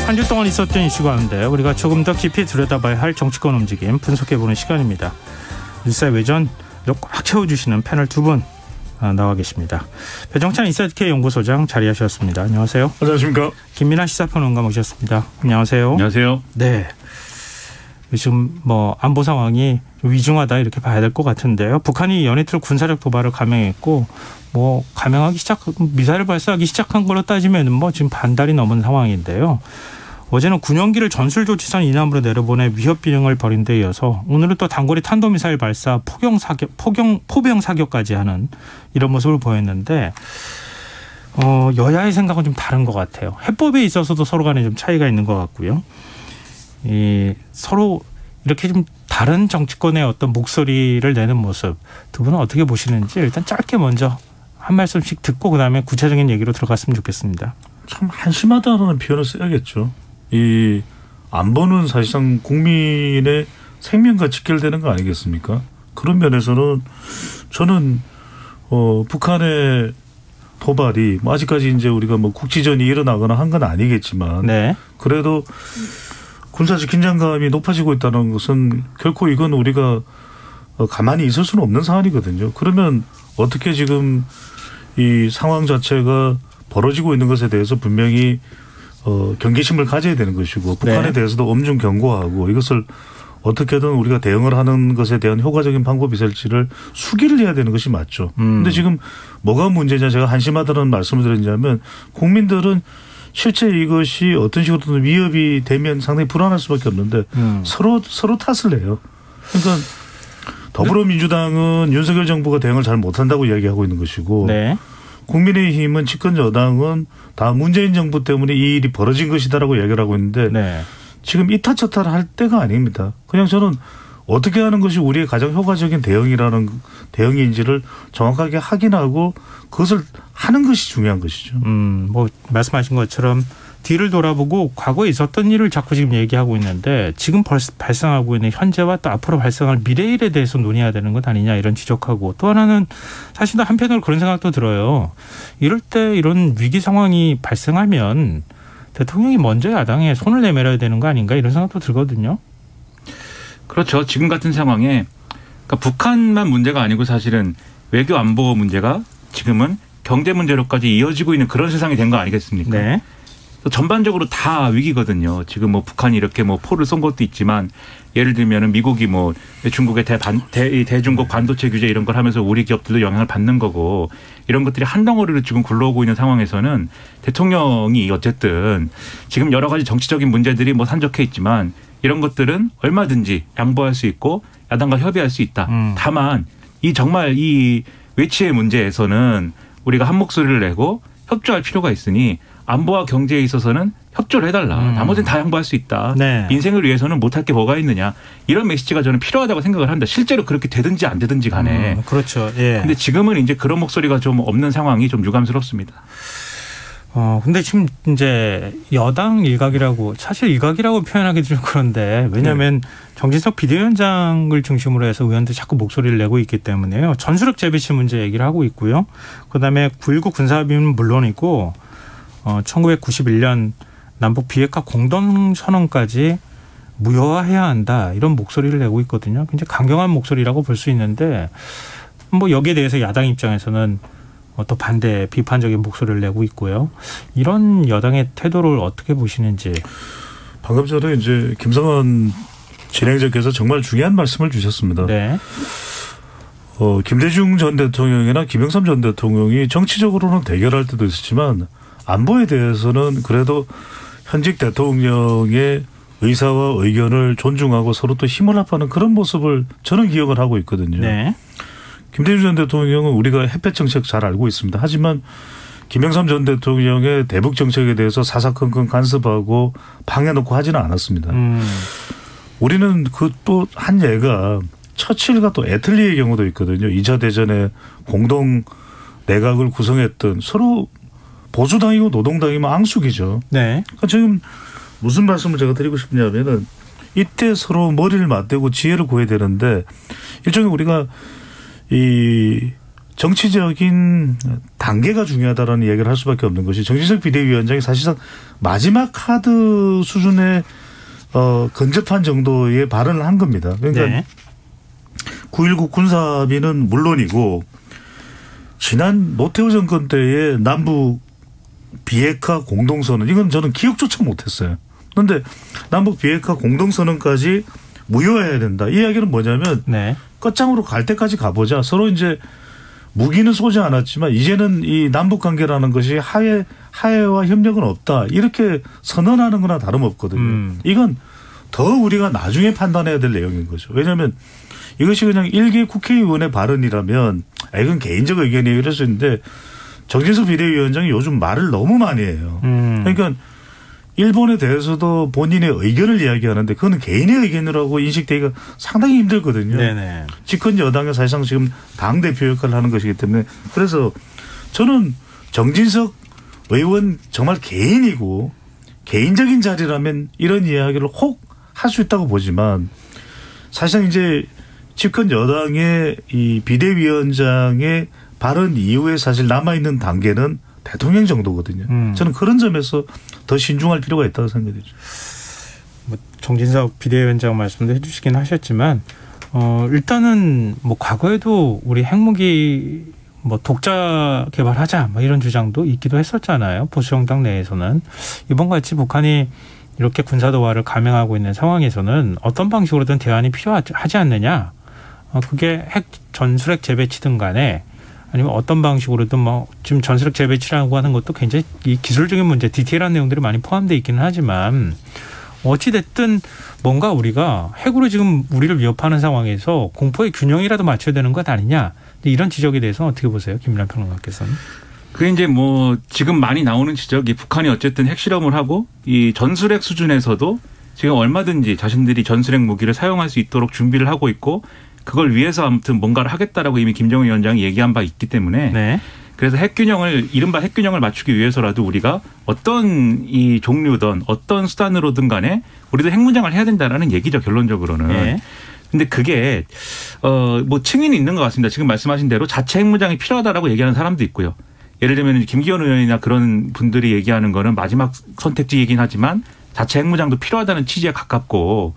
한 주 동안 있었던 이슈 가운데 우리가 조금 더 깊이 들여다봐야 할 정치권 움직임 분석해보는 시간입니다. 일사 외전 꽉 채워주시는 패널 두 분 나와 계십니다. 배정찬 인사이트K 연구소장 자리하셨습니다. 안녕하세요. 안녕하십니까. 김민하 시사평론가 모셨습니다. 안녕하세요. 안녕하세요. 네. 요즘 안보 상황이 좀 위중하다 이렇게 봐야 될 것 같은데요. 북한이 연이틀 군사력 도발을 감행했고 미사일 발사하기 시작한 걸로 따지면 지금 반달이 넘은 상황인데요. 어제는 군용기를 전술조치선 이남으로 내려보내 위협 비행을 벌인 데 이어서 오늘은 또 단거리 탄도미사일 발사 포병 사격까지 하는 이런 모습을 보였는데 여야의 생각은 좀 다른 것 같아요. 해법에 있어서도 서로 간에 좀 차이가 있는 것 같고요. 서로 이렇게 좀 다른 정치권의 어떤 목소리를 내는 모습 두 분은 어떻게 보시는지 일단 짧게 먼저 한 말씀씩 듣고 그다음에 구체적인 얘기로 들어갔으면 좋겠습니다. 참 한심하다는 표현을 써야겠죠. 이 안보는 사실상 국민의 생명과 직결되는 거 아니겠습니까? 그런 면에서는 저는 북한의 도발이 아직까지 이제 우리가 국지전이 일어나거나 한 건 아니겠지만 네. 그래도 군사적 긴장감이 높아지고 있다는 것은 결코 이건 우리가 가만히 있을 수는 없는 상황이거든요. 그러면 어떻게 지금 이 상황 자체가 벌어지고 있는 것에 대해서 분명히 경계심을 가져야 되는 것이고 북한에 네. 대해서도 엄중 경고하고 이것을 어떻게든 우리가 대응을 하는 것에 대한 효과적인 방법이 있을지를 수기를 해야 되는 것이 맞죠. 그런데 지금 뭐가 문제냐 제가 한심하다는 말씀을 드렸냐면 국민들은 실제 이것이 어떤 식으로든 위협이 되면 상당히 불안할 수밖에 없는데 서로 탓을 해요. 그러니까 더불어민주당은 윤석열 정부가 대응을 잘 못한다고 이야기하고 있는 것이고 네. 국민의힘은 집권 여당은 다 문재인 정부 때문에 이 일이 벌어진 것이다라고 이야기를 하고 있는데 네. 지금 이타저타를 할 때가 아닙니다. 그냥 저는 어떻게 하는 것이 우리의 가장 효과적인 대응인지를 정확하게 확인하고 그것을 하는 것이 중요한 것이죠. 말씀하신 것처럼 뒤를 돌아보고 과거에 있었던 일을 자꾸 지금 얘기하고 있는데 지금 발생하고 있는 현재와 또 앞으로 발생할 미래일에 대해서 논의해야 되는 것 아니냐 이런 지적하고 또 하나는 사실 한편으로 그런 생각도 들어요. 이럴 때 이런 위기 상황이 발생하면 대통령이 먼저 야당에 손을 내밀어야 되는 거 아닌가 이런 생각도 들거든요. 그렇죠. 지금 같은 상황에 그러니까 북한만 문제가 아니고 사실은 외교 안보 문제가 지금은 경제 문제로까지 이어지고 있는 그런 세상이 된 거 아니겠습니까? 네. 전반적으로 다 위기거든요. 지금 북한이 이렇게 포를 쏜 것도 있지만 예를 들면은 미국이 중국의 대중국 반도체 규제 이런 걸 하면서 우리 기업들도 영향을 받는 거고 이런 것들이 한 덩어리로 지금 굴러오고 있는 상황에서는 대통령이 어쨌든 지금 여러 가지 정치적인 문제들이 산적해 있지만 이런 것들은 얼마든지 양보할 수 있고 야당과 협의할 수 있다. 다만 정말 이 외치의 문제에서는 우리가 한 목소리를 내고 협조할 필요가 있으니 안보와 경제에 있어서는 협조를 해달라. 나머지는 다 양보할 수 있다. 네. 민생을 위해서는 못할 게 뭐가 있느냐. 이런 메시지가 저는 필요하다고 생각을 합니다. 실제로 그렇게 되든지 안 되든지 간에. 그렇죠. 예. 근데 지금은 이제 그런 목소리가 좀 없는 상황이 좀 유감스럽습니다. 근데 지금 이제 여당 일각이라고 사실 일각이라고 표현하기도 좀 그런데 왜냐하면 네. 정진석 비대위원장을 중심으로 해서 의원들이 자꾸 목소리를 내고 있기 때문에요. 전술핵 재배치 문제 얘기를 하고 있고요. 그다음에 9.19 군사합의는 물론이고 1991년 남북 비핵화 공동선언까지 무효화해야 한다 이런 목소리를 내고 있거든요. 굉장히 강경한 목소리라고 볼 수 있는데 여기에 대해서 야당 입장에서는 또 반대 비판적인 목소리를 내고 있고요. 이런 여당의 태도를 어떻게 보시는지. 방금 전에 이제 김성환 진행자께서 정말 중요한 말씀을 주셨습니다. 네. 김대중 전 대통령이나 김영삼 전 대통령이 정치적으로는 대결할 때도 있었지만 안보에 대해서는 그래도 현직 대통령의 의사와 의견을 존중하고 서로 또 힘을 합하는 그런 모습을 저는 기억을 하고 있거든요. 네. 김대중 전 대통령은 우리가 햇볕 정책 잘 알고 있습니다. 하지만 김영삼 전 대통령의 대북 정책에 대해서 사사건건 간섭하고 방해놓고 하지는 않았습니다. 우리는 그 또 한 예가 처칠과 또 애틀리의 경우도 있거든요. 2차 대전에 공동 내각을 구성했던 서로 보수당이고 노동당이면 앙숙이죠. 네. 그러니까 지금 무슨 말씀을 제가 드리고 싶냐면은 이때 서로 머리를 맞대고 지혜를 구해야 되는데 일종의 우리가 이 정치적인 단계가 중요하다라는 얘기를 할 수밖에 없는 것이 정진석 비대위원장이 사실상 마지막 카드 수준의 근접한 정도의 발언을 한 겁니다. 그러니까 네. 9.19 군사합의는 물론이고 지난 노태우 정권 때의 남북 비핵화 공동선언 이건 저는 기억조차 못했어요. 그런데 남북 비핵화 공동선언까지 무효해야 된다. 이 이야기는 뭐냐면 네. 끝장으로 갈 때까지 가보자. 서로 이제 무기는 쏘지 않았지만 이제는 이 남북 관계라는 것이 하해와 협력은 없다. 이렇게 선언하는 거나 다름없거든요. 이건 더 우리가 나중에 판단해야 될 내용인 거죠. 왜냐하면 이것이 그냥 일개 국회의원의 발언이라면 이건 개인적 의견이에요. 이럴 수 있는데 정진석 비대위원장이 요즘 말을 너무 많이 해요. 그러니까 일본에 대해서도 본인의 의견을 이야기하는데 그거는 개인의 의견이라고 인식되기가 상당히 힘들거든요. 네네. 집권 여당이 사실상 지금 당대표 역할을 하는 것이기 때문에 그래서 저는 정진석 의원 정말 개인이고 개인적인 자리라면 이런 이야기를 혹 할 수 있다고 보지만 사실상 이제 집권 여당의 이 비대위원장의 발언 이후에 사실 남아있는 단계는 대통령 정도거든요. 저는 그런 점에서 더 신중할 필요가 있다고 생각되죠. 뭐 정진석 비대위원장 말씀도 해주시긴 하셨지만 일단은 뭐 과거에도 우리 핵무기 뭐 독자 개발하자 뭐 이런 주장도 있기도 했었잖아요. 보수정당 내에서는 이번 같이 북한이 이렇게 군사도발을 감행하고 있는 상황에서는 어떤 방식으로든 대안이 필요하지 않느냐. 그게 핵 전술핵 재배치든 간에 아니면 어떤 방식으로든 뭐 지금 전술핵 재배치라고 하는 것도 굉장히 이 기술적인 문제, 디테일한 내용들이 많이 포함되어 있기는 하지만 어찌 됐든 뭔가 우리가 핵으로 지금 우리를 위협하는 상황에서 공포의 균형이라도 맞춰야 되는 것 아니냐. 이런 지적에 대해서 어떻게 보세요, 김민하 평론가께서는? 그게 이제 뭐 지금 많이 나오는 지적이 북한이 어쨌든 핵실험을 하고 이 전술핵 수준에서도 지금 얼마든지 자신들이 전술핵 무기를 사용할 수 있도록 준비를 하고 있고 그걸 위해서 아무튼 뭔가를 하겠다라고 이미 김정은 위원장이 얘기한 바 있기 때문에 네. 그래서 이른바 핵균형을 맞추기 위해서라도 우리가 어떤 이 종류든 어떤 수단으로든 간에 우리도 핵무장을 해야 된다라는 얘기죠, 결론적으로는. 네. 근데 그게 뭐 층위는 있는 것 같습니다. 지금 말씀하신 대로 자체 핵무장이 필요하다라고 얘기하는 사람도 있고요. 예를 들면 김기현 의원이나 그런 분들이 얘기하는 거는 마지막 선택지이긴 하지만 자체 핵무장도 필요하다는 취지에 가깝고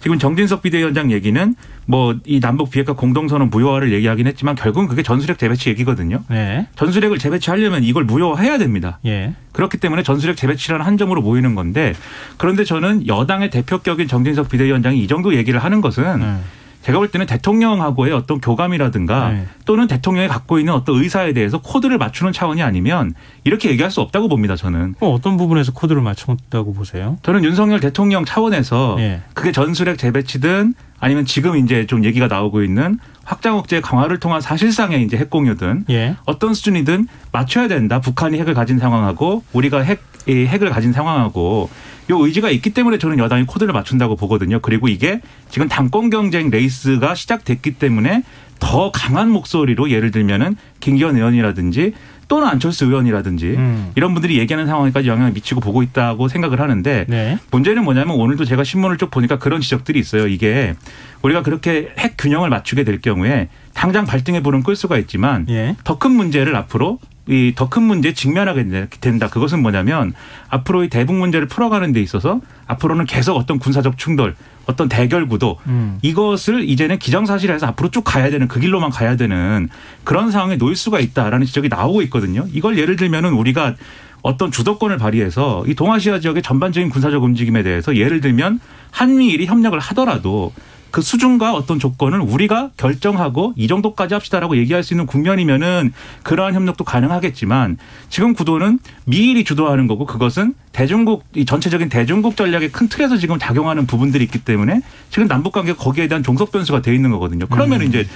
지금 정진석 비대위원장 얘기는 뭐 이 남북 비핵화 공동선언 무효화를 얘기하긴 했지만 결국은 그게 전술핵 재배치 얘기거든요. 네. 전술핵을 재배치하려면 이걸 무효화해야 됩니다. 예. 그렇기 때문에 전술핵 재배치라는 한정으로 모이는 건데 그런데 저는 여당의 대표격인 정진석 비대위원장이 이 정도 얘기를 하는 것은 제가 볼 때는 대통령하고의 어떤 교감이라든가 또는 대통령이 갖고 있는 어떤 의사에 대해서 코드를 맞추는 차원이 아니면 이렇게 얘기할 수 없다고 봅니다, 저는. 어떤 부분에서 코드를 맞춘다고 보세요? 저는 윤석열 대통령 차원에서 그게 전술핵 재배치든 아니면 지금 이제 좀 얘기가 나오고 있는 확장 억제 강화를 통한 사실상의 이제 핵 공유든 어떤 수준이든 맞춰야 된다. 북한이 핵을 가진 상황하고 우리가 핵을 가진 상황하고 이 의지가 있기 때문에 저는 여당이 코드를 맞춘다고 보거든요. 그리고 이게 지금 당권 경쟁 레이스가 시작됐기 때문에 더 강한 목소리로 예를 들면은 김기현 의원이라든지 또는 안철수 의원이라든지 이런 분들이 얘기하는 상황에까지 영향을 미치고 보고 있다고 생각을 하는데 문제는 뭐냐면 오늘도 제가 신문을 쭉 보니까 그런 지적들이 있어요. 이게 우리가 그렇게 핵 균형을 맞추게 될 경우에 당장 발등에 불은 끌 수가 있지만 더 큰 문제를 앞으로 이 더 큰 문제에 직면하게 된다. 그것은 뭐냐면 앞으로 이 대북 문제를 풀어가는 데 있어서 앞으로는 계속 어떤 군사적 충돌, 어떤 대결 구도 이것을 이제는 기정사실에서 앞으로 쭉 가야 되는 그 길로만 가야 되는 그런 상황에 놓일 수가 있다라는 지적이 나오고 있거든요. 이걸 예를 들면은 우리가 어떤 주도권을 발휘해서 이 동아시아 지역의 전반적인 군사적 움직임에 대해서 예를 들면 한미일이 협력을 하더라도 그 수준과 어떤 조건을 우리가 결정하고 이 정도까지 합시다라고 얘기할 수 있는 국면이면은 그러한 협력도 가능하겠지만 지금 구도는 미일이 주도하는 거고 그것은 대중국 이 전체적인 대중국 전략의 큰 틀에서 지금 작용하는 부분들이 있기 때문에 지금 남북 관계가 거기에 대한 종속 변수가 돼 있는 거거든요. 그러면 이제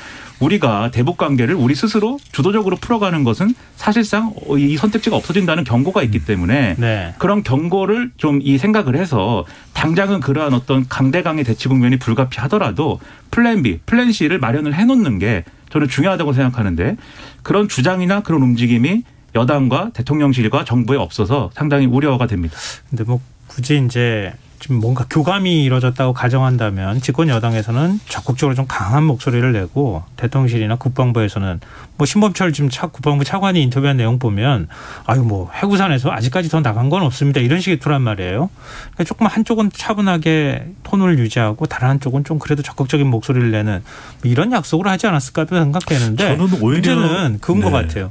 우리가 대북 관계를 우리 스스로 주도적으로 풀어가는 것은 사실상 이 선택지가 없어진다는 경고가 있기 때문에 그런 경고를 좀 이 생각을 해서 당장은 그러한 어떤 강대강의 대치 국면이 불가피하더라도 플랜 B, 플랜 C를 마련을 해놓는 게 저는 중요하다고 생각하는데 그런 주장이나 그런 움직임이 여당과 대통령실과 정부에 없어서 상당히 우려가 됩니다. 근데 뭐 굳이 이제 좀 뭔가 교감이 이루어졌다고 가정한다면 집권 여당에서는 적극적으로 좀 강한 목소리를 내고 대통령실이나 국방부에서는 뭐 신범철 지금 국방부 차관이 인터뷰한 내용 보면 아유 뭐 해구산에서 아직까지 더 나간 건 없습니다. 이런 식의 투란 말이에요. 그러니까 조금 한쪽은 차분하게 톤을 유지하고 다른 한쪽은 좀 그래도 적극적인 목소리를 내는 이런 약속을 하지 않았을까도 생각되는데 저는 오히려 문제는 그건 것 같아요.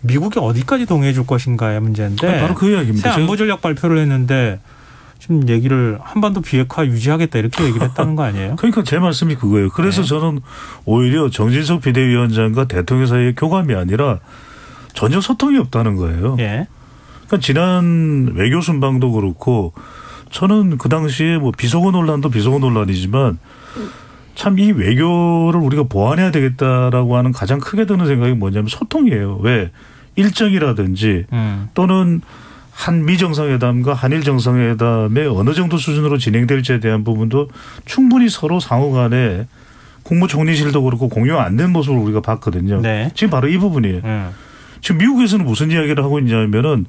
미국이 어디까지 동의해 줄 것인가의 문제인데 바로 그 이야기입니다. 새 안보 전략 발표를 했는데 지금 얘기를 한반도 비핵화 유지하겠다 이렇게 얘기를 했다는 거 아니에요? 그러니까 제 말씀이 그거예요. 그래서 네. 저는 오히려 정진석 비대위원장과 대통령 사이의 교감이 아니라 전혀 소통이 없다는 거예요. 예. 그러니까 지난 외교 순방도 그렇고 저는 그 당시에 뭐 비속어 논란도 비속어 논란이지만 참 이 외교를 우리가 보완해야 되겠다라고 하는 가장 크게 드는 생각이 뭐냐면 소통이에요. 왜? 일정이라든지 또는 한미 정상회담과 한일 정상회담에 어느 정도 수준으로 진행될지에 대한 부분도 충분히 서로 상호 간에 국무총리실도 그렇고 공유 안 된 모습을 우리가 봤거든요. 네. 지금 바로 이 부분이에요. 지금 미국에서는 무슨 이야기를 하고 있냐면은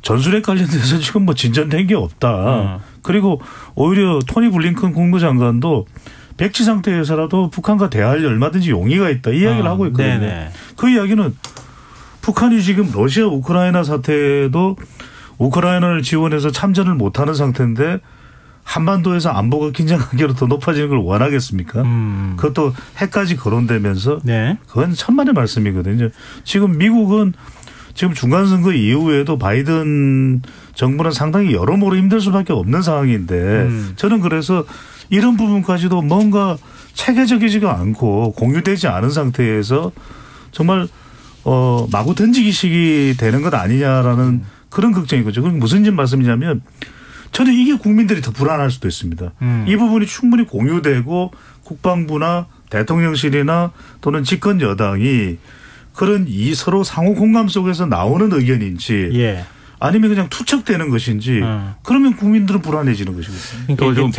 전술핵 관련돼서 지금 뭐 진전된 게 없다. 그리고 오히려 토니 블링컨 국무장관도 백지 상태에서라도 북한과 대화할 얼마든지 용의가 있다. 이 이야기를 하고 있거든요. 네네. 그 이야기는 북한이 지금 러시아 우크라이나 사태에도 우크라이나를 지원해서 참전을 못하는 상태인데 한반도에서 안보가 긴장하기로 더 높아지는 걸 원하겠습니까? 그것도 핵까지 거론되면서 네. 그건 천만의 말씀이거든요. 지금 미국은 지금 중간선거 이후에도 바이든 정부는 상당히 여러모로 힘들 수밖에 없는 상황인데 저는 그래서 이런 부분까지도 뭔가 체계적이지가 않고 공유되지 않은 상태에서 정말 마구 던지기식이 되는 것 아니냐라는 그런 걱정인 거죠. 그게 무슨 말씀이냐면 저는 이게 국민들이 더 불안할 수도 있습니다. 이 부분이 충분히 공유되고 국방부나 대통령실이나 또는 집권 여당이 그런 이 서로 상호 공감 속에서 나오는 의견인지 예. 아니면 그냥 투척되는 것인지 그러면 국민들은 불안해지는 것이거든요. 그러니까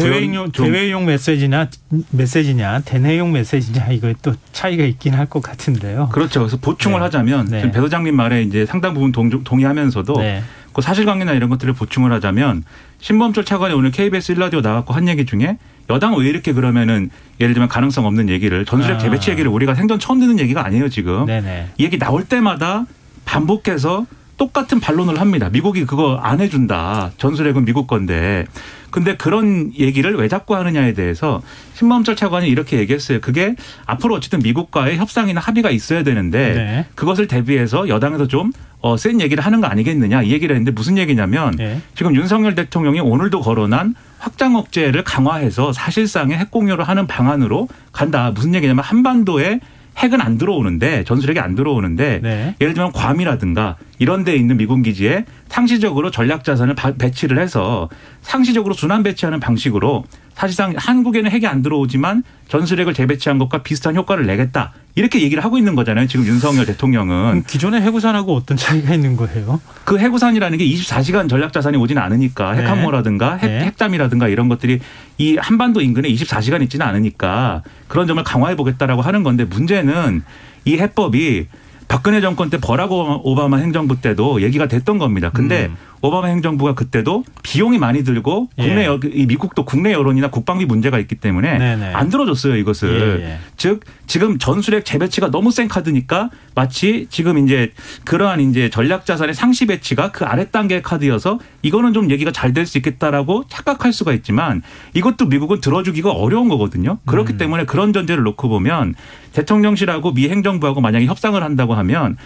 대외용 메시지냐 대내용 메시지냐 이거 또 차이가 있긴 할 것 같은데요. 그렇죠. 그래서 보충을 네. 하자면 네. 지금 배 소장님 말에 이제 상당 부분 동의하면서도 네. 그 사실관계나 이런 것들을 보충을 하자면 신범철 차관이 오늘 KBS 1라디오 나왔고 한 얘기 중에 여당은 왜 이렇게 그러면은 예를 들면 가능성 없는 얘기를 전술핵 재배치 얘기를 우리가 생전 처음 듣는 얘기가 아니에요 지금. 네네. 이 얘기 나올 때마다 반복해서 똑같은 반론을 합니다. 미국이 그거 안 해준다. 전술핵은 미국 건데. 근데 그런 얘기를 왜 자꾸 하느냐에 대해서 신범철 차관이 이렇게 얘기했어요. 그게 앞으로 어쨌든 미국과의 협상이나 합의가 있어야 되는데 네. 그것을 대비해서 여당에서 좀 센 얘기를 하는 거 아니겠느냐 이 얘기를 했는데 무슨 얘기냐면 네. 지금 윤석열 대통령이 오늘도 거론한 확장 억제를 강화해서 사실상의 핵 공유를 하는 방안으로 간다. 무슨 얘기냐면 한반도에 핵은 안 들어오는데 전술핵이 안 들어오는데 네. 예를 들면 괌이라든가 이런 데 있는 미군 기지에 상시적으로 전략 자산을 배치를 해서 상시적으로 순환 배치하는 방식으로 사실상 한국에는 핵이 안 들어오지만 전술핵을 재배치한 것과 비슷한 효과를 내겠다. 이렇게 얘기를 하고 있는 거잖아요. 지금 윤석열 대통령은. 기존의 해구산하고 어떤 차이가 있는 거예요? 그 해구산이라는 게 24시간 전략 자산이 오진 않으니까 네. 핵함모라든가 핵잠이라든가 이런 것들이 이 한반도 인근에 24시간 있지는 않으니까 그런 점을 강화해 보겠다라고 하는 건데 문제는 이 해법이 박근혜 정권 때 버락 오바마 행정부 때도 얘기가 됐던 겁니다. 근데 오바마 행정부가 그때도 비용이 많이 들고 국내 이 미국도 국내 여론이나 국방비 문제가 있기 때문에 네네. 안 들어줬어요 이것을. 즉 지금 전술핵 재배치가 너무 센 카드니까 마치 지금 이제 그러한 이제 전략 자산의 상시 배치가 그 아래 단계의 카드여서 이거는 좀 얘기가 잘 될 수 있겠다라고 착각할 수가 있지만 이것도 미국은 들어주기가 어려운 거거든요. 그렇기 때문에 그런 전제를 놓고 보면 대통령실하고 미 행정부하고 만약에 협상을 한다고 하면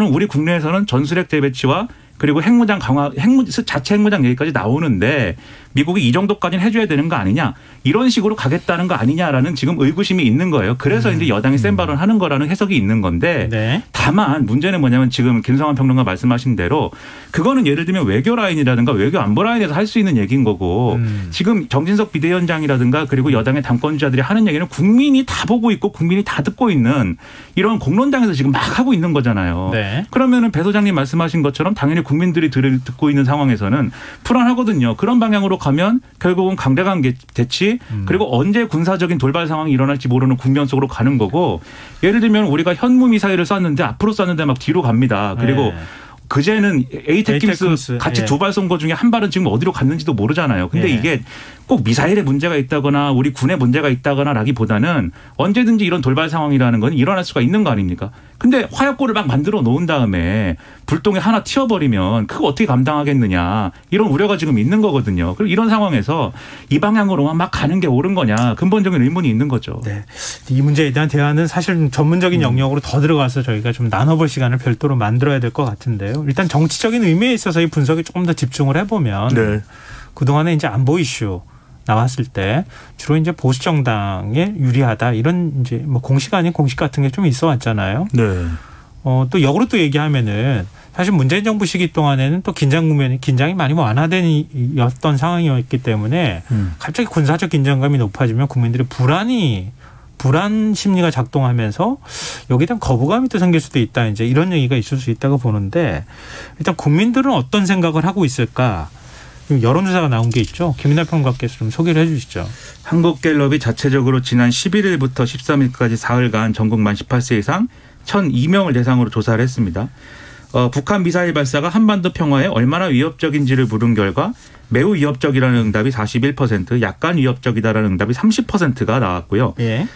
우리 국내에서는 전술핵 재배치와 그리고 핵무장 강화, 자체 핵무장 얘기까지 나오는데 미국이 이 정도까지는 해줘야 되는 거 아니냐 이런 식으로 가겠다는 거 아니냐라는 지금 의구심이 있는 거예요. 그래서 이제 여당이 센 발언을 하는 거라는 해석이 있는 건데 네. 다만 문제는 뭐냐면 지금 김성환 평론가 말씀하신 대로 그거는 예를 들면 외교 라인이라든가 외교 안보 라인에서 할 수 있는 얘기인 거고 지금 정진석 비대위원장이라든가 그리고 여당의 당권주자들이 하는 얘기는 국민이 다 보고 있고 국민이 다 듣고 있는 이런 공론장에서 지금 막 하고 있는 거잖아요. 네. 그러면은 배 소장님 말씀하신 것처럼 당연히 국민들이 듣고 있는 상황에서는 불안하거든요. 그런 방향으로 가면 결국은 강대강 대치 그리고 언제 군사적인 돌발 상황이 일어날지 모르는 국면 속으로 가는 거고 예를 들면 우리가 현무 미사일을 쐈는데 앞으로 쐈는데 막 뒤로 갑니다. 그리고 그제는 에이테크스 같이 예. 두 발 쏜 거 중에 한 발은 지금 어디로 갔는지도 모르잖아요. 근데 예. 이게 꼭 미사일에 문제가 있다거나 우리 군에 문제가 있다거나라기보다는 언제든지 이런 돌발 상황이라는 건 일어날 수가 있는 거 아닙니까? 근데 화약고를 막 만들어 놓은 다음에 불똥에 하나 튀어버리면 그거 어떻게 감당하겠느냐 이런 우려가 지금 있는 거거든요. 그리고 이런 상황에서 이 방향으로만 막 가는 게 옳은 거냐 근본적인 의문이 있는 거죠. 네. 이 문제에 대한 대화는 사실 전문적인 영역으로 더 들어가서 저희가 좀 나눠볼 시간을 별도로 만들어야 될 것 같은데요. 일단 정치적인 의미에 있어서 이 분석에 조금 더 집중을 해보면 네. 그동안에 이제 안보 이슈 나왔을 때 주로 이제 보수 정당에 유리하다 이런 이제 뭐 공식 아닌 공식 같은 게 좀 있어 왔잖아요. 네. 또 역으로 또 얘기하면은 사실 문재인 정부 시기 동안에는 또 긴장이 많이 완화된이었던 상황이었기 때문에 갑자기 군사적 긴장감이 높아지면 국민들의 불안 심리가 작동하면서 여기에 대한 거부감이 또 생길 수도 있다. 이제 이런 얘기가 있을 수 있다고 보는데 일단 국민들은 어떤 생각을 하고 있을까? 여론조사가 나온 게 있죠. 김민하 평론가께서 좀 소개를 해 주시죠. 한국갤럽이 자체적으로 지난 11일부터 13일까지 사흘간 전국 만 18세 이상 1,002명을 대상으로 조사를 했습니다. 북한 미사일 발사가 한반도 평화에 얼마나 위협적인지를 물은 결과 매우 위협적이라는 응답이 41%, 약간 위협적이다라는 응답이 30%가 나왔고요. 예.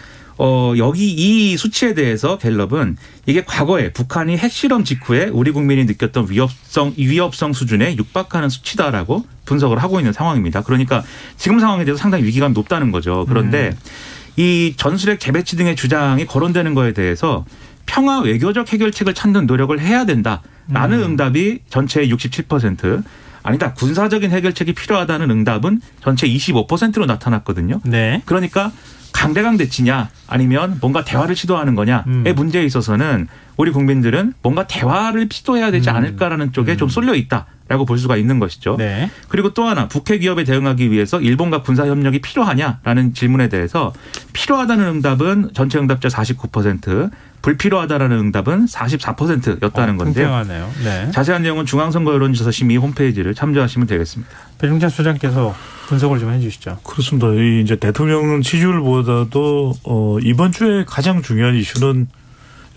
여기 이 수치에 대해서 갤럽은 이게 과거에 북한이 핵실험 직후에 우리 국민이 느꼈던 위협성 수준에 육박하는 수치다라고 분석을 하고 있는 상황입니다. 그러니까 지금 상황에 대해서 상당히 위기감이 높다는 거죠. 그런데 이 전술핵 재배치 등의 주장이 거론되는 거에 대해서 평화 외교적 해결책을 찾는 노력을 해야 된다라는 응답이 전체의 67%, 아니다 군사적인 해결책이 필요하다는 응답은 전체 25%로 나타났거든요. 네. 그러니까 강대강 대치냐 아니면 뭔가 대화를 시도하는 거냐의 문제에 있어서는 우리 국민들은 뭔가 대화를 시도해야 되지 않을까라는 쪽에 좀 쏠려 있다라고 볼 수가 있는 것이죠. 네. 그리고 또 하나 북핵 위협에 대응하기 위해서 일본과 군사협력이 필요하냐라는 질문에 대해서 필요하다는 응답은 전체 응답자 49%, 불필요하다라는 응답은 44%였다는 건데요. 굉장하네요. 네. 자세한 내용은 중앙선거 여론조사 심의 홈페이지를 참조하시면 되겠습니다. 배종찬 소장께서 분석을 좀 해 주시죠. 그렇습니다. 이 이제 대통령 지지율보다도 이번 주에 가장 중요한 이슈는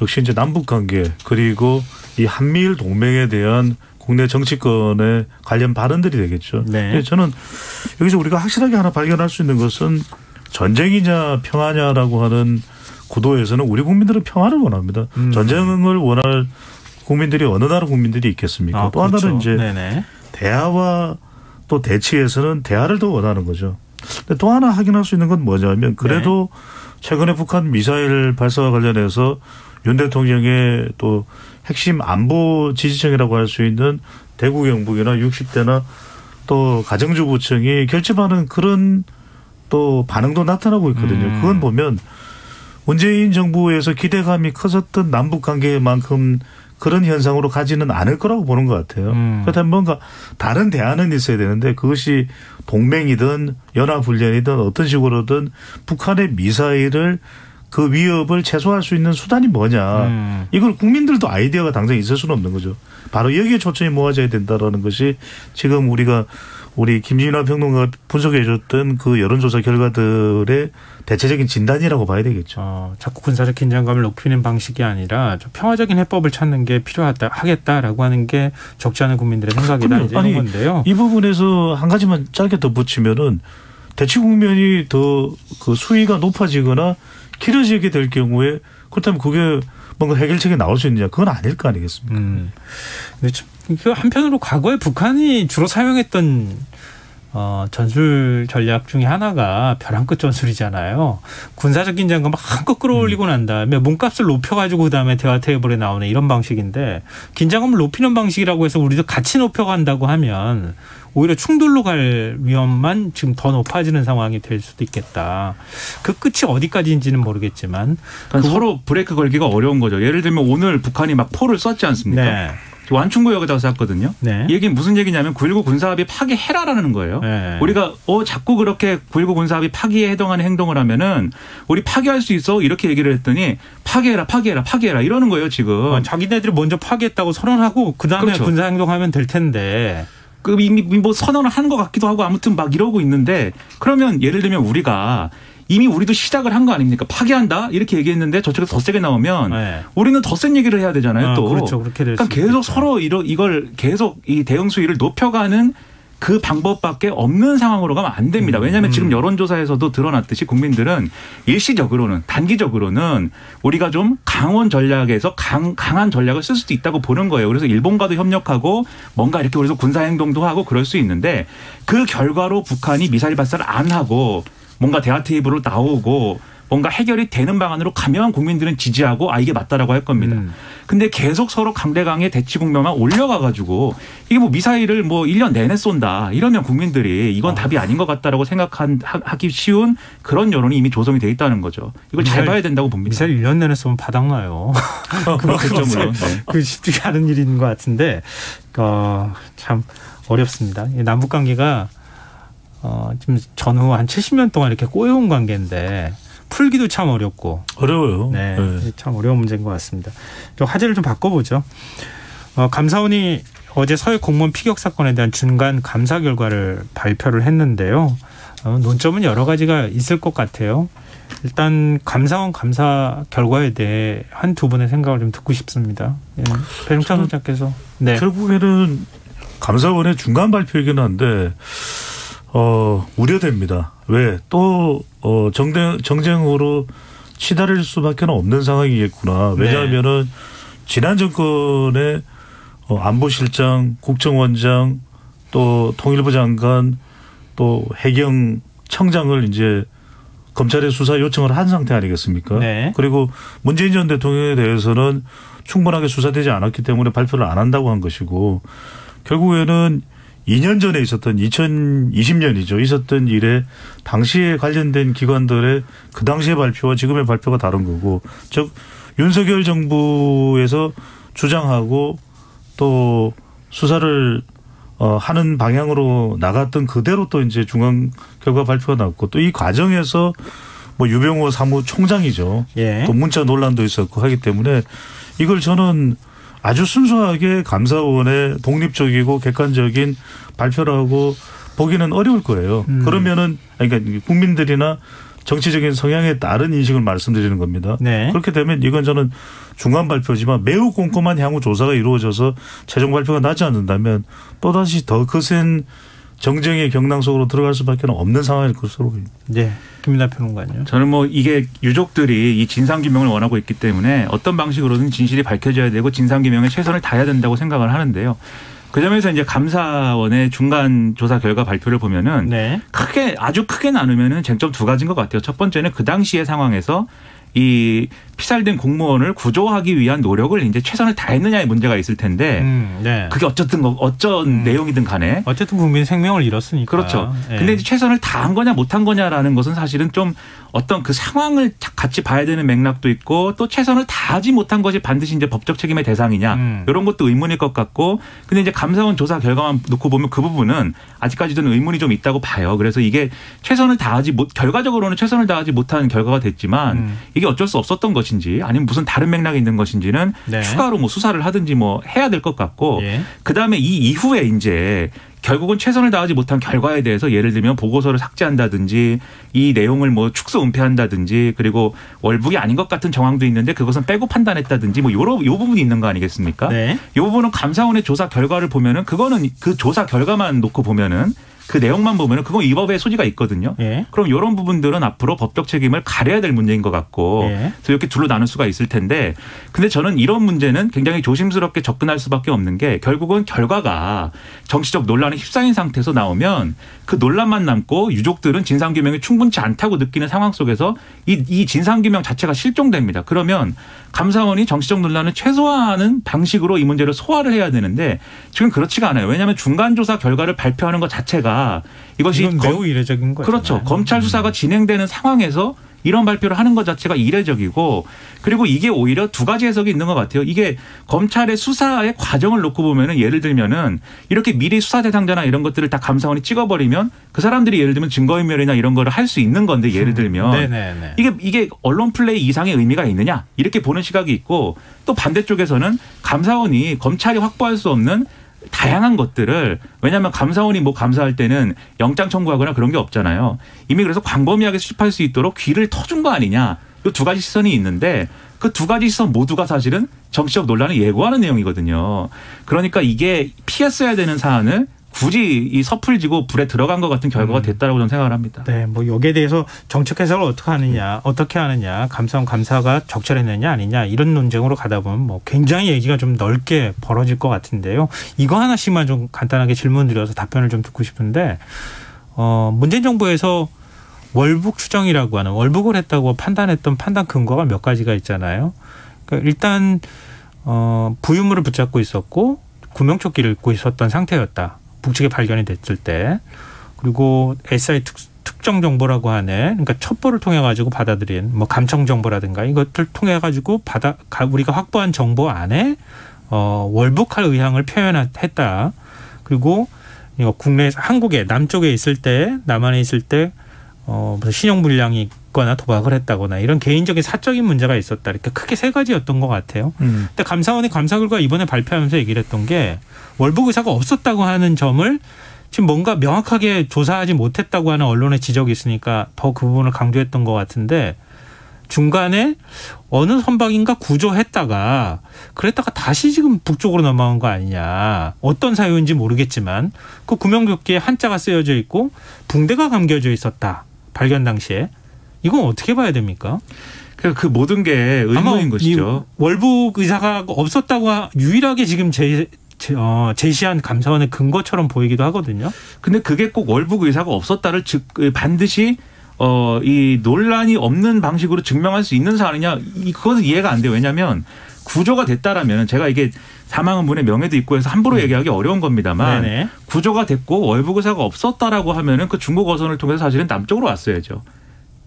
역시 이제 남북 관계 그리고 이 한미일 동맹에 대한 국내 정치권의 관련 발언들이 되겠죠. 네. 저는 여기서 우리가 확실하게 하나 발견할 수 있는 것은 전쟁이냐 평화냐라고 하는 구도에서는 우리 국민들은 평화를 원합니다. 전쟁을 원할 국민들이 어느 나라 국민들이 있겠습니까? 또 그렇죠. 하나는 이제 네네. 대화와 또 대치에서는 대화를 더 원하는 거죠. 근데 또 하나 확인할 수 있는 건 뭐냐면 그래도 최근에 북한 미사일 발사와 관련해서 윤 대통령의 또 핵심 안보 지지층이라고 할 수 있는 대구 경북이나 60대나 또 가정주부층이 결집하는 그런 또 반응도 나타나고 있거든요. 그건 보면 문재인 정부에서 기대감이 커졌던 남북 관계만큼 그런 현상으로 가지는 않을 거라고 보는 것 같아요. 그렇다면 뭔가 다른 대안은 있어야 되는데 그것이 동맹이든 연합훈련이든 어떤 식으로든 북한의 미사일을 그 위협을 최소화할 수 있는 수단이 뭐냐. 이걸 국민들도 아이디어가 당장 있을 수는 없는 거죠. 바로 여기에 초점이 모아져야 된다라는 것이 지금 우리 김진화 평론가가 분석해 줬던 그 여론조사 결과들의 대체적인 진단이라고 봐야 되겠죠. 자꾸 군사적 긴장감을 높이는 방식이 아니라 좀 평화적인 해법을 찾는 게 하겠다라고 하는 게 적지 않은 국민들의 생각이다. 이제 이런 건데요. 이 부분에서 한 가지만 짧게 덧붙이면은 대치 국면이 더 그 수위가 높아지거나 길어지게 될 경우에 그렇다면 그게 뭔가 해결책이 나올 수 있느냐. 그건 아닐 거 아니겠습니까? 근데 한편으로 과거에 북한이 주로 사용했던 전술 전략 중에 하나가 벼랑 끝 전술이잖아요. 군사적 긴장감을 한껏 끌어올리고 난 다음에 몸값을 높여가지고 그다음에 대화 테이블에 나오는 이런 방식인데 긴장감을 높이는 방식이라고 해서 우리도 같이 높여간다고 하면 오히려 충돌로 갈 위험만 지금 더 높아지는 상황이 될 수도 있겠다. 그 끝이 어디까지인지는 모르겠지만 서로 브레이크 걸기가 어려운 거죠. 예를 들면 오늘 북한이 막 포를 쐈지 않습니까? 네. 완충구역에다가 쐈거든요. 네. 이 얘기는 무슨 얘기냐면 9.19 군사합의 파기해라라는 거예요. 네. 우리가 자꾸 그렇게 9.19 군사합의 파기에 해당하는 행동을 하면은 우리 파기할 수 있어 이렇게 얘기를 했더니 파기해라 이러는 거예요 지금. 자기네들이 먼저 파기했다고 선언하고 그다음에 그렇죠. 군사행동하면 될 텐데. 이미 뭐 선언을 한 것 같기도 하고 아무튼 막 이러고 있는데 그러면 예를 들면 우리가 이미 우리도 시작을 한 거 아닙니까? 파기한다 이렇게 얘기했는데 저쪽에서 더 세게 나오면 네. 우리는 더 센 얘기를 해야 되잖아요. 또 그렇죠. 그렇게 그러니까 계속 서로 이걸 계속 이 대응 수위를 높여가는 그 방법밖에 없는 상황으로 가면 안 됩니다. 왜냐하면 지금 여론조사에서도 드러났듯이 국민들은 일시적으로는 단기적으로는 우리가 좀 강원 전략에서 강한 전략을 쓸 수도 있다고 보는 거예요. 그래서 일본과도 협력하고 뭔가 이렇게 그래서 군사행동도 하고 그럴 수 있는데 그 결과로 북한이 미사일 발사를 안 하고 뭔가 대화 테이블로 나오고 뭔가 해결이 되는 방안으로 가면 국민들은 지지하고 이게 맞다라고 할 겁니다. 근데 계속 서로 강대강의 대치 국면만 올려가가지고 이게 뭐 미사일을 뭐 1년 내내 쏜다 이러면 국민들이 이건 답이 아닌 것 같다라고 생각하기 쉬운 그런 여론이 이미 조성이 돼 있다는 거죠. 이걸 잘 봐야 된다고 봅니다. 미사일 1년 내내 쏘면 바닥나요. 그렇죠, 물론. 네. 그 쉽지 않은 일인 것 같은데 참 어렵습니다. 남북 관계가 지금 전후 한 70년 동안 이렇게 꼬여온 관계인데 풀기도 참 어렵고 어려워요. 네, 참 어려운 문제인 것 같습니다. 좀 화제를 좀 바꿔보죠. 감사원이 어제 서해 공무원 피격 사건에 대한 중간 감사 결과를 발표를 했는데요. 논점은 여러 가지가 있을 것 같아요. 일단 감사원 감사 결과에 대해 한두 분의 생각을 좀 듣고 싶습니다. 배종찬 소장께서. 네. 결국에는 감사원의 중간 발표이긴 한데 우려됩니다. 왜? 또 정쟁으로 치달을 수밖에 없는 상황이겠구나. 왜냐하면은 지난 정권의 안보실장, 국정원장, 또 통일부 장관, 또 해경청장을 이제 검찰에 수사 요청을 한 상태 아니겠습니까? 네. 그리고 문재인 전 대통령에 대해서는 충분하게 수사되지 않았기 때문에 발표를 안 한다고 한 것이고 결국에는 2년 전에 있었던 2020년이죠. 있었던 일에 당시에 관련된 기관들의 그 당시의 발표와 지금의 발표가 다른 거고 즉 윤석열 정부에서 주장하고 또 수사를 하는 방향으로 나갔던 그대로 또 이제 중간 결과 발표가 났고 또 이 과정에서 뭐 유병호 사무총장이죠. 예. 또 문자 논란도 있었고 하기 때문에 이걸 저는 아주 순수하게 감사원의 독립적이고 객관적인 발표라고 보기는 어려울 거예요. 그러면은 그러니까 국민들이나 정치적인 성향에 따른 인식을 말씀드리는 겁니다. 네. 그렇게 되면 이건 저는 중간 발표지만 매우 꼼꼼한 향후 조사가 이루어져서 최종 발표가 나지 않는다면 또다시 더 거센 정쟁의 경랑 속으로 들어갈 수밖에 없는 상황일 것으로 보입니다. 네. 김민하 평론가요. 저는 뭐 이게 유족들이 이 진상규명을 원하고 있기 때문에 어떤 방식으로든 진실이 밝혀져야 되고 진상규명에 최선을 다해야 된다고 생각을 하는데요. 그 점에서 이제 감사원의 중간 조사 결과 발표를 보면은 아주 크게 나누면은 쟁점 두 가지인 것 같아요. 첫 번째는 그 당시의 상황에서 이 피살된 공무원을 구조하기 위한 노력을 이제 최선을 다했느냐의 문제가 있을 텐데 그게 어쩐 내용이든 간에 어쨌든 국민 생명을 잃었으니까 그렇죠. 근데 이제 최선을 다한 거냐 못한 거냐라는 것은 사실은 좀 어떤 그 상황을 같이 봐야 되는 맥락도 있고 또 최선을 다하지 못한 것이 반드시 이제 법적 책임의 대상이냐 이런 것도 의문일 것 같고 근데 이제 감사원 조사 결과만 놓고 보면 그 부분은 아직까지도 의문이 좀 있다고 봐요. 그래서 이게 최선을 다하지 결과적으로는 최선을 다하지 못한 결과가 됐지만 이게 어쩔 수 없었던 것인지 아니면 무슨 다른 맥락이 있는 것인지는 추가로 뭐 수사를 하든지 뭐 해야 될 것 같고 그다음에 이 이후에 이제 결국은 최선을 다하지 못한 결과에 대해서 예를 들면 보고서를 삭제한다든지 이 내용을 뭐 축소 은폐한다든지 그리고 월북이 아닌 것 같은 정황도 있는데 그것은 빼고 판단했다든지 뭐 요 부분이 있는 거 아니겠습니까? 네. 요 부분은 감사원의 조사 결과를 보면은 그거는 그 조사 결과만 놓고 보면은 그 내용만 보면은 그건 이 법에 소지가 있거든요. 그럼 이런 부분들은 앞으로 법적 책임을 가려야 될 문제인 것 같고 그래서 이렇게 둘로 나눌 수가 있을 텐데 근데 저는 이런 문제는 굉장히 조심스럽게 접근할 수밖에 없는 게 결국은 결과가 정치적 논란에 휩싸인 상태에서 나오면 그 논란만 남고 유족들은 진상규명이 충분치 않다고 느끼는 상황 속에서 이 진상규명 자체가 실종됩니다. 그러면 감사원이 정치적 논란을 최소화하는 방식으로 이 문제를 소화를 해야 되는데 지금 그렇지가 않아요. 왜냐하면 중간조사 결과를 발표하는 것 자체가 이것이 매우 이례적인 거죠. 그렇죠. 검찰 수사가 진행되는 상황에서 이런 발표를 하는 것 자체가 이례적이고 그리고 이게 오히려 두 가지 해석이 있는 것 같아요. 이게 검찰의 수사의 과정을 놓고 보면은 예를 들면은 이렇게 미리 수사 대상자나 이런 것들을 다 감사원이 찍어버리면 그 사람들이 예를 들면 증거인멸이나 이런 거를 할 수 있는 건데 예를 들면 이게 언론 플레이 이상의 의미가 있느냐 이렇게 보는 시각이 있고 또 반대쪽에서는 감사원이 검찰이 확보할 수 없는 다양한 것들을 왜냐하면 감사원이 뭐 감사할 때는 영장 청구하거나 그런 게 없잖아요. 이미 그래서 광범위하게 수집할 수 있도록 귀를 터준 거 아니냐. 이 두 가지 시선이 있는데 그 두 가지 시선 모두가 사실은 정치적 논란을 예고하는 내용이거든요. 그러니까 이게 피했어야 되는 사안을 굳이 이 섣불지고 불에 들어간 것 같은 결과가 됐다라고 저는 생각을 합니다. 네, 뭐 여기에 대해서 정책 해석을 어떻게 하느냐, 감사원 감사가 적절했느냐 아니냐 이런 논쟁으로 가다 보면 뭐 굉장히 얘기가 좀 넓게 벌어질 것 같은데요. 이거 하나씩만 좀 간단하게 질문드려서 답변을 좀 듣고 싶은데, 문재인 정부에서 월북 추정이라고 하는 월북을 했다고 판단했던 판단 근거가 몇 가지가 있잖아요. 그러니까 일단 부유물을 붙잡고 있었고 구명조끼를 입고 있었던 상태였다. 북측에 발견이 됐을 때. 그리고 SI 특정 정보라고 하는 그러니까 첩보를 통해 가지고 받아들인 뭐 감청 정보라든가 이것들 통해 가지고 우리가 확보한 정보 안에 월북할 의향을 표현했다. 그리고 이거 국내 한국에 남쪽에 있을 때 남한에 있을 때 무슨 신용불량이 있거나 도박을 했다거나 이런 개인적인 사적인 문제가 있었다. 이렇게 크게 세 가지였던 것 같아요. 근데 감사원이 감사 결과 이번에 발표하면서 얘기를 했던 게 월북 의사가 없었다고 하는 점을 지금 뭔가 명확하게 조사하지 못했다고 하는 언론의 지적이 있으니까 더 그 부분을 강조했던 것 같은데, 중간에 어느 선박인가 구조했다가 그랬다가 다시 지금 북쪽으로 넘어간 거 아니냐. 어떤 사유인지 모르겠지만 그 구명조끼에 한자가 쓰여져 있고 붕대가 감겨져 있었다. 발견 당시에. 이건 어떻게 봐야 됩니까? 그 모든 게 의문인 것이죠. 월북 의사가 없었다고 유일하게 지금 제시한 감사원의 근거처럼 보이기도 하거든요. 근데 그게 꼭 월북 의사가 없었다를 반드시 이 논란이 없는 방식으로 증명할 수 있는 사안이냐, 그것은 이해가 안 돼요. 왜냐하면 구조가 됐다라면 제가 이게 사망한 분의 명예도 있고 해서 함부로 얘기하기 어려운 겁니다만, 네네. 구조가 됐고 월북 의사가 없었다라고 하면은 그 중국 어선을 통해서 사실은 남쪽으로 왔어야죠.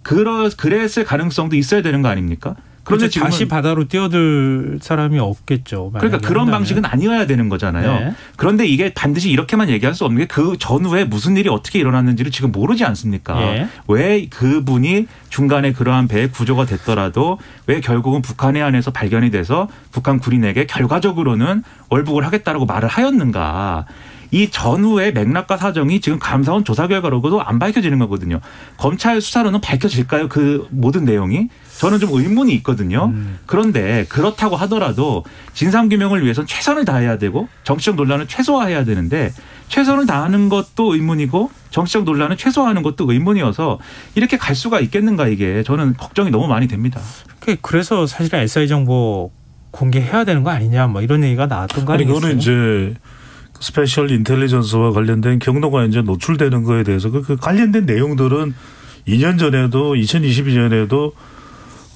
그랬을 가능성도 있어야 되는 거 아닙니까? 그런데 다시 바다로 뛰어들 사람이 없겠죠. 그러니까 그런 한다면. 방식은 아니어야 되는 거잖아요. 네. 그런데 이게 반드시 이렇게만 얘기할 수 없는 게 그 전후에 무슨 일이 어떻게 일어났는지를 지금 모르지 않습니까? 네. 왜 그분이 중간에 그러한 배에 구조가 됐더라도 왜 결국은 북한해 안에서 발견이 돼서 북한 군인에게 결과적으로는 월북을 하겠다라고 말을 하였는가. 이 전후의 맥락과 사정이 지금 감사원 조사 결과로도 안 밝혀지는 거거든요. 검찰 수사로는 밝혀질까요? 그 모든 내용이? 저는 좀 의문이 있거든요. 그런데 그렇다고 하더라도 진상규명을 위해서는 최선을 다해야 되고 정치적 논란을 최소화해야 되는데 최선을 다하는 것도 의문이고 정치적 논란을 최소화하는 것도 의문이어서 이렇게 갈 수가 있겠는가, 이게. 저는 걱정이 너무 많이 됩니다. 그래서 사실은 SI 정보 공개해야 되는 거 아니냐 뭐 이런 얘기가 나왔던 거 아니겠어요? 이거는 이제 스페셜 인텔리전스와 관련된 경로가 이제 노출되는 거에 대해서 그 관련된 내용들은 2년 전에도 2022년에도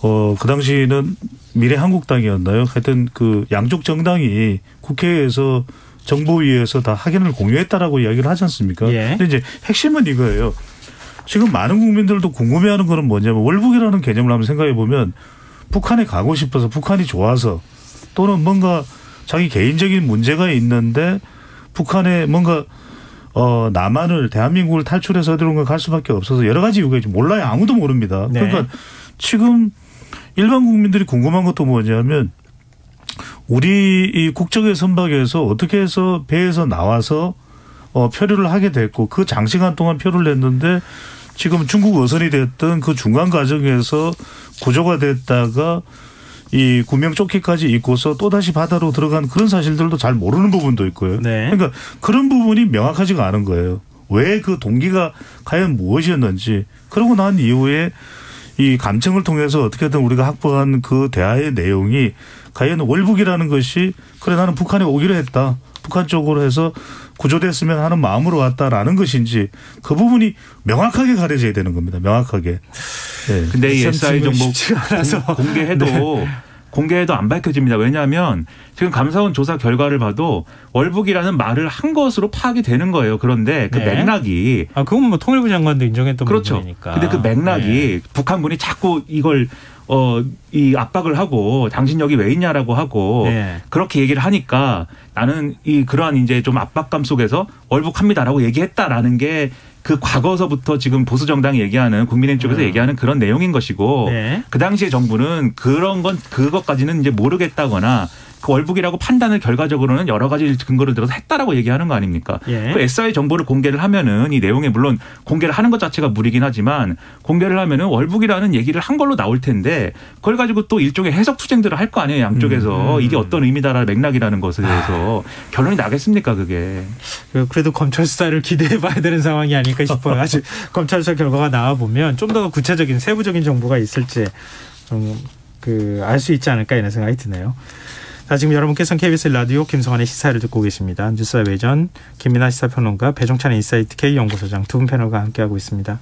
그 당시는 미래한국당이었나요? 하여튼 그 양쪽 정당이 국회에서 정보위에서 다 확인을 공유했다라고 이야기를 하지 않습니까? 예. 근데 이제 핵심은 이거예요. 지금 많은 국민들도 궁금해하는 거는 뭐냐면 월북이라는 개념을 한번 생각해 보면 북한에 가고 싶어서, 북한이 좋아서, 또는 뭔가 자기 개인적인 문제가 있는데 북한에 뭔가 남한을, 대한민국을 탈출해서 어디론가 갈 수밖에 없어서 여러 가지 이유가 있죠. 몰라요. 아무도 모릅니다. 네. 그러니까 지금 일반 국민들이 궁금한 것도 뭐냐면 우리 이 국적의 선박에서 어떻게 해서 배에서 나와서 표류를 하게 됐고 그 장시간 동안 표류를 했는데 지금 중국 어선이 됐던 그 중간 과정에서 구조가 됐다가 이 구명조끼까지 입고서 또다시 바다로 들어간 그런 사실들도 잘 모르는 부분도 있고요. 네. 그러니까 그런 부분이 명확하지가 않은 거예요. 왜 그 동기가 과연 무엇이었는지. 그러고 난 이후에 이 감청을 통해서 어떻게든 우리가 확보한 그 대화의 내용이 과연 월북이라는 것이 그래 나는 북한에 오기로 했다. 북한 쪽으로 해서 구조됐으면 하는 마음으로 왔다라는 것인지 그 부분이 명확하게 가려져야 되는 겁니다. 명확하게. 그런데 이 SI 정보 공개해도 네. 공개해도 안 밝혀집니다. 왜냐하면 지금 감사원 조사 결과를 봐도 월북이라는 말을 한 것으로 파악이 되는 거예요. 그런데 그 네. 맥락이. 그건 뭐 통일부 장관도 인정했던 그렇죠. 부분이니까. 근데 그 맥락이 네. 북한군이 자꾸 이걸 이 압박을 하고 당신 여기 왜 있냐라고 하고 네. 그렇게 얘기를 하니까 나는 그러한 이제 좀 압박감 속에서 월북합니다라고 얘기했다라는 게 그 과거서부터 지금 보수 정당이 얘기하는 국민의힘 쪽에서 얘기하는 그런 내용인 것이고 네. 그 당시에 정부는 그런 건 그것까지는 이제 모르겠다거나 그 월북이라고 판단을 결과적으로는 여러 가지 근거를 들어서 했다라고 얘기하는 거 아닙니까? 예. 그 SI 정보를 공개를 하면은 이 내용에 물론 공개를 하는 것 자체가 무리긴 하지만 공개를 하면은 월북이라는 얘기를 한 걸로 나올 텐데 그걸 가지고 또 일종의 해석 투쟁들을 할 거 아니에요. 양쪽에서 이게 어떤 의미다라는 맥락이라는 것에 대해서 결론이 나겠습니까 그게. 그래도 검찰 수사를 기대해봐야 되는 상황이 아닐까 싶어요. 아직 검찰 수사 결과가 나와보면 좀 더 구체적인 세부적인 정보가 있을지 알 수 있지 않을까 이런 생각이 드네요. 자, 지금 여러분께서는 KBS 라디오 김성환의 시사를 듣고 계십니다. 뉴스와 외전 김민하 시사평론가 배종찬 인사이트 K연구소장 두 분 패널과 함께하고 있습니다.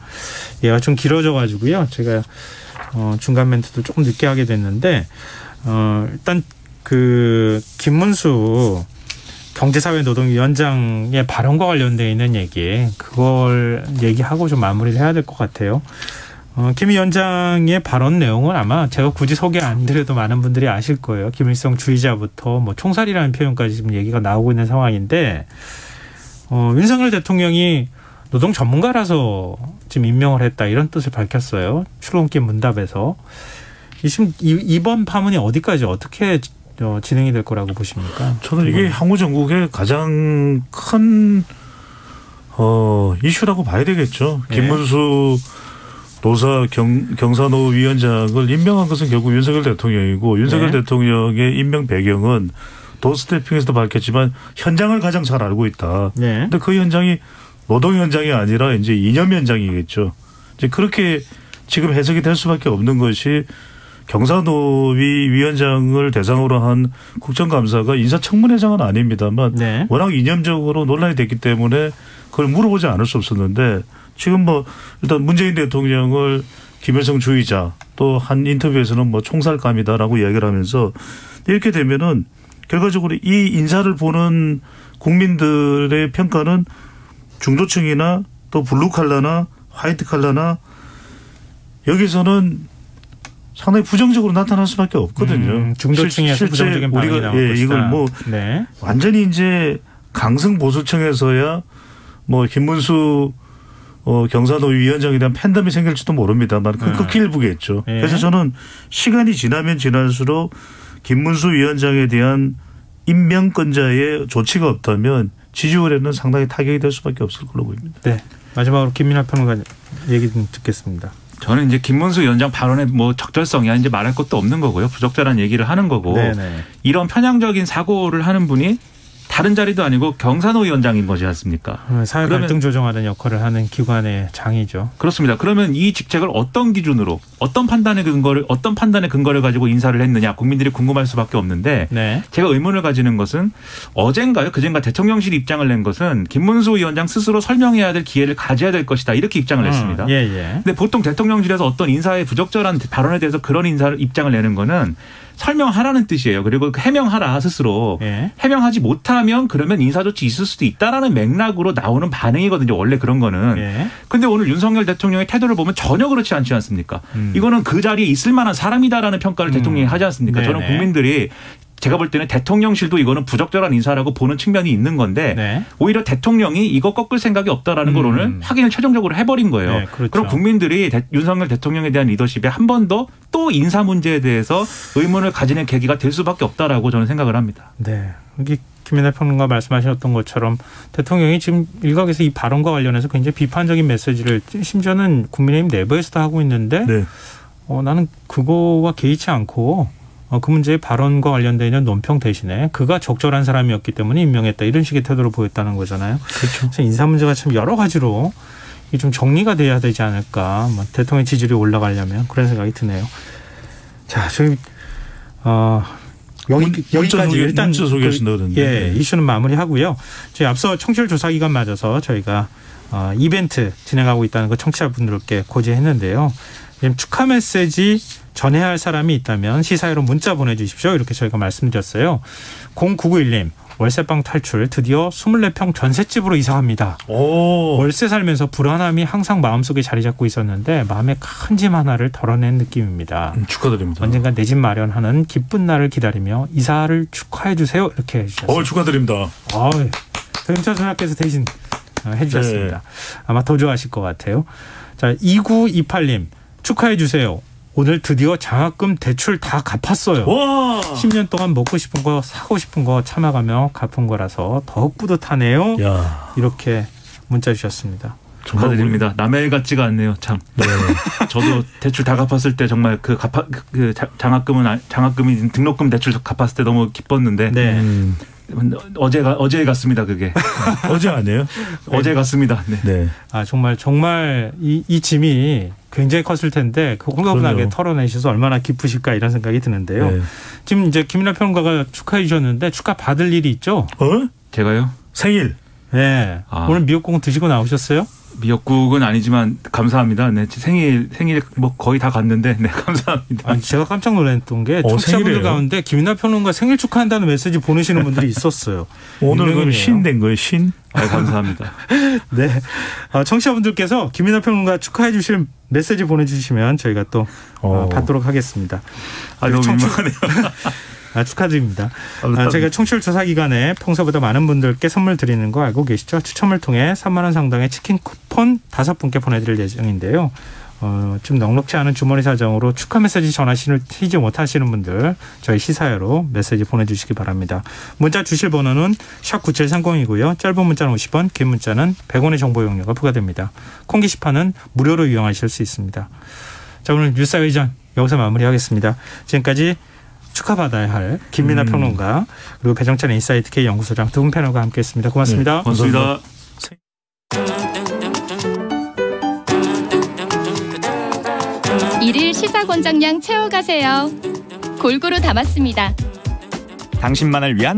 얘가 좀 길어져가지고요. 제가 중간 멘트도 조금 늦게 하게 됐는데 일단 김문수 경제사회노동위원장의 발언과 관련되어 있는 얘기 그걸 얘기하고 좀 마무리를 해야 될 것 같아요. 김 위원장의 발언 내용은 아마 제가 굳이 소개 안 드려도 많은 분들이 아실 거예요. 김일성 주의자부터 총살이라는 표현까지 지금 얘기가 나오고 있는 상황인데 윤석열 대통령이 노동 전문가라서 지금 임명을 했다 이런 뜻을 밝혔어요. 출근길 문답에서. 이번 파문이 어디까지 어떻게 진행이 될 거라고 보십니까? 저는 이게 향후 전국의 가장 큰 이슈라고 봐야 되겠죠. 네. 김문수 노사 경사노 위원장을 임명한 것은 결국 윤석열 대통령이고 윤석열 네. 대통령의 임명 배경은 도스태핑에서도 밝혔지만 현장을 가장 잘 알고 있다. 그런데 네. 그 현장이 노동 현장이 아니라 이제 이념 현장이겠죠. 이제 그렇게 지금 해석이 될 수밖에 없는 것이 경사노위 위원장을 대상으로 한 국정감사가 인사청문회장은 아닙니다만 네. 워낙 이념적으로 논란이 됐기 때문에 그걸 물어보지 않을 수 없었는데 지금 일단 문재인 대통령을 김일성 주의자 또 한 인터뷰에서는 총살감이다라고 이야기를 하면서 이렇게 되면은 결과적으로 이 인사를 보는 국민들의 평가는 중도층이나 또 블루칼라나 화이트칼라나 여기서는 상당히 부정적으로 나타날 수밖에 없거든요. 중도층에서 부정적인 반응이 나올 것이다. 이걸 네. 완전히 이제 강성 보수층에서야 김문수 경사노위 위원장에 대한 팬덤이 생길지도 모릅니다만 그 극히 일부겠죠. 네. 그래서 저는 시간이 지나면 지날수록 김문수 위원장에 대한 임명권자의 조치가 없다면 지지율에는 상당히 타격이 될 수밖에 없을 걸로 보입니다. 네. 마지막으로 김민하 평론가 얘기 좀 듣겠습니다. 저는 이제 김문수 위원장 발언의 적절성이야 이제 말할 것도 없는 거고요. 부적절한 얘기를 하는 거고 네네. 이런 편향적인 사고를 하는 분이 다른 자리도 아니고 경사노 위원장인 거지 않습니까? 사회 갈등 조정하는 역할을 하는 기관의 장이죠. 그렇습니다. 그러면 이 직책을 어떤 기준으로 어떤 판단의 근거를 가지고 인사를 했느냐 국민들이 궁금할 수밖에 없는데 네. 제가 의문을 가지는 것은 어젠가요? 그젠가 대통령실이 입장을 낸 것은 김문수 위원장 스스로 설명해야 될 기회를 가져야 될 것이다 이렇게 입장을 냈습니다. 예. 근데 보통 대통령실에서 어떤 인사의 부적절한 발언에 대해서 그런 입장을 내는 거는 설명하라는 뜻이에요. 그리고 해명하라 스스로. 예. 해명하지 못하면 그러면 인사조치 있을 수도 있다라는 맥락으로 나오는 반응이거든요. 원래 그런 거는. 예. 근데 오늘 윤석열 대통령의 태도를 보면 전혀 그렇지 않지 않습니까? 이거는 그 자리에 있을 만한 사람이다라는 평가를 대통령이 하지 않습니까? 네네. 저는 국민들이 제가 볼 때는 대통령실도 이거는 부적절한 인사라고 보는 측면이 있는 건데 네. 오히려 대통령이 이거 꺾을 생각이 없다라는 걸 오늘 확인을 최종적으로 해버린 거예요. 네, 그렇죠. 그럼 국민들이 윤석열 대통령에 대한 리더십에 한 번 더 또 인사 문제에 대해서 의문을 가지는 계기가 될 수밖에 없다라고 저는 생각을 합니다. 네. 여기 김민하 평론가 말씀하셨던 것처럼 대통령이 지금 일각에서 이 발언과 관련해서 굉장히 비판적인 메시지를 심지어는 국민의힘 내부에서도 하고 있는데 네. 나는 그거와 개의치 않고 그 문제의 발언과 관련되어 있는 논평 대신에 그가 적절한 사람이었기 때문에 임명했다. 이런 식의 태도를 보였다는 거잖아요. 그렇죠. 그래서 인사 문제가 참 여러 가지로 좀 정리가 돼야 되지 않을까. 대통령 지지율이 올라가려면 그런 생각이 드네요. 자, 저희 여기까지 일단 이슈는 마무리하고요. 저희 앞서 청취율 조사 기간 맞아서 저희가 이벤트 진행하고 있다는 거 청취자분들께 고지했는데요. 축하 메시지 전해야 할 사람이 있다면 시사회로 문자 보내주십시오. 이렇게 저희가 말씀드렸어요. 0991님. 월세방 탈출 드디어 24평 전셋집으로 이사합니다. 월세 살면서 불안함이 항상 마음속에 자리 잡고 있었는데 마음에 큰 짐 하나를 덜어낸 느낌입니다. 축하드립니다. 언젠가 내 집 마련하는 기쁜 날을 기다리며 이사를 축하해 주세요. 이렇게 해주셨습니다. 축하드립니다. 임찬 소장께서 대신 해주셨습니다. 네. 아마 더 좋아하실 것 같아요. 자, 2928님 축하해 주세요. 오늘 드디어 장학금 대출 다 갚았어요. 와! 10년 동안 먹고 싶은 거 사고 싶은 거 참아가며 갚은 거라서 더욱 뿌듯하네요. 야. 이렇게 문자 주셨습니다. 축하드립니다. 남의 일 같지가 않네요. 참. 네. 저도 대출 다 갚았을 때 정말 장학금이 등록금 대출 갚았을 때 너무 기뻤는데 네. 어제 같습니다. 그게. 어제 아니에요? 어제 같습니다. 네. 네. 아 정말 이 짐이 굉장히 컸을 텐데 그 홀가분하게 털어내셔서 얼마나 기쁘실까 이런 생각이 드는데요. 네. 지금 이제 김민하 평론가가 축하해 주셨는데 축하 받을 일이 있죠? 제가요? 생일. 네. 오늘 미역국 드시고 나오셨어요? 미역국은 아니지만 감사합니다. 네, 생일 뭐 거의 다 갔는데 네 감사합니다. 아니, 제가 깜짝 놀랐던 게 청취자분들 가운데 김민하 평론가 생일 축하한다는 메시지 보내시는 분들이 있었어요. 오늘 그럼 신 된 거예요, 신? 아, 감사합니다. 네, 청취자분들께서 김민하 평론가 축하해 주실 메시지 보내주시면 저희가 또 받도록 하겠습니다. 너무 민망하네요. 축하드립니다. 저희가 청취율 조사 기간에 평소보다 많은 분들께 선물 드리는 거 알고 계시죠? 추첨을 통해 3만 원 상당의 치킨 쿠폰 5분께 보내드릴 예정인데요. 좀 넉넉지 않은 주머니 사정으로 축하 메시지 전하시지 못하시는 분들 저희 시사회로 메시지 보내주시기 바랍니다. 문자 주실 번호는 샵 9730이고요. 짧은 문자는 50원, 긴 문자는 100원의 정보 이용료가 부과됩니다. 콩 게시판은 무료로 이용하실 수 있습니다. 자, 오늘 뉴스회전 여기서 마무리하겠습니다. 지금까지 축하받아야 할 김민하 평론가 그리고 배정찬 인사이트 K 연구소장 두 분 패널과 함께했습니다. 고맙습니다. 네, 고맙습니다. 일일 시사권장량 채워가세요. 골고루 담았습니다. 당신만을 위한